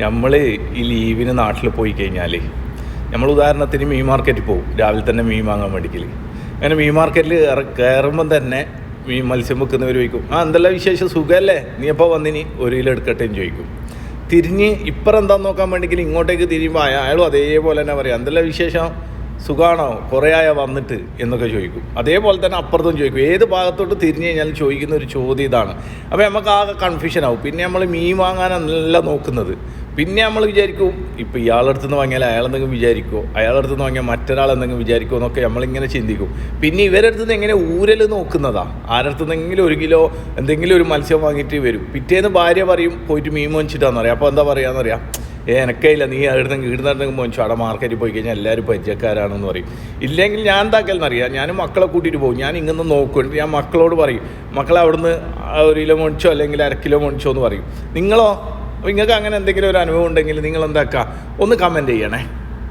നമ്മൾ ഈ ലീവിന് നാട്ടിൽ പോയി കഴിഞ്ഞാൽ നമ്മൾ ഉദാഹരണത്തിന് മീൻ മാർക്കറ്റിൽ പോകും, രാവിലെ തന്നെ മീൻ വാങ്ങാൻ വേണ്ടിക്കൽ. അങ്ങനെ മീൻ മാർക്കറ്റിൽ കയറുമ്പം തന്നെ മത്സ്യം വെക്കുന്നവർ ചോദിക്കും, എന്തെല്ലാം വിശേഷം, സുഖമല്ലേ, നീ എപ്പോൾ വന്നിനി 1 കിലോ എടുക്കട്ടെ എന്ന് ചോദിക്കും. തിരിഞ്ഞ് ഇപ്പുറം എന്താന്ന് നോക്കാൻ വേണ്ടിക്കൽ ഇങ്ങോട്ടേക്ക് തിരിയുമ്പോൾ അയാളും അതേപോലെ തന്നെ പറയാം, എന്തെല്ലാം വിശേഷം, സുഖമാണോ, കുറേ ആയോ വന്നിട്ട് എന്നൊക്കെ ചോദിക്കും. അതേപോലെ തന്നെ അപ്പുറത്തും ചോദിക്കും. ഏത് ഭാഗത്തോട്ട് തിരിഞ്ഞ് കഴിഞ്ഞാൽ ചോദിക്കുന്ന ഒരു ചോദ്യം ഇതാണ്. അപ്പോൾ നമുക്ക് ആകെ കൺഫ്യൂഷൻ ആവും. പിന്നെ നമ്മൾ മീൻ വാങ്ങാനല്ല നോക്കുന്നത്. പിന്നെ നമ്മൾ വിചാരിക്കും, ഇപ്പോൾ ഇയാളുടെ അടുത്ത് നിന്ന് വാങ്ങിയാൽ അയാളെന്തെങ്കിലും വിചാരിക്കുമോ, അയാളുടെ അടുത്ത് നിന്ന് വാങ്ങിയാൽ മറ്റൊരാൾ എന്തെങ്കിലും വിചാരിക്കുമോ എന്നൊക്കെ നമ്മളിങ്ങനെ ചിന്തിക്കും. പിന്നെ ഇവരുടെ അടുത്ത് നിന്ന് എങ്ങനെ ഊരൽ നോക്കുന്നതാണ്. ആരുടെ അടുത്ത് നിന്നെങ്കിലും 1 കിലോ എന്തെങ്കിലും ഒരു മത്സ്യം വാങ്ങിയിട്ട് വരും. പിറ്റേന്ന് ഭാര്യ പറയും പോയിട്ട് മീൻ വാങ്ങിച്ചിട്ടാന്ന് പറയാം. അപ്പോൾ എന്താ പറയാമെന്നറിയാം, എനക്കയില്ല, നീ ഇടുന്നെങ്കിൽ മോനിച്ചു അവിടെ മാർക്കറ്റിൽ പോയി കഴിഞ്ഞാൽ എല്ലാവരും പരിചയക്കാരാണെന്ന് പറയും. ഇല്ലെങ്കിൽ ഞാൻ എന്താക്കലെന്നറിയാം, ഞാൻ മക്കളെ കൂട്ടിയിട്ട് പോകും. ഞാൻ ഇങ്ങനെ നോക്കും. ഞാൻ മക്കളോട് പറയും, മക്കളെ അവിടുന്ന് 1 കിലോ മേടിച്ചോ അല്ലെങ്കിൽ 1/2 കിലോ മേടിച്ചോ എന്ന് പറയും. നിങ്ങളോ? അപ്പോൾ നിങ്ങൾക്ക് അങ്ങനെ എന്തെങ്കിലും ഒരു അനുഭവം ഉണ്ടെങ്കിൽ നിങ്ങൾ എന്താക്കുക, ഒന്ന് കമൻറ്റ് ചെയ്യണേ.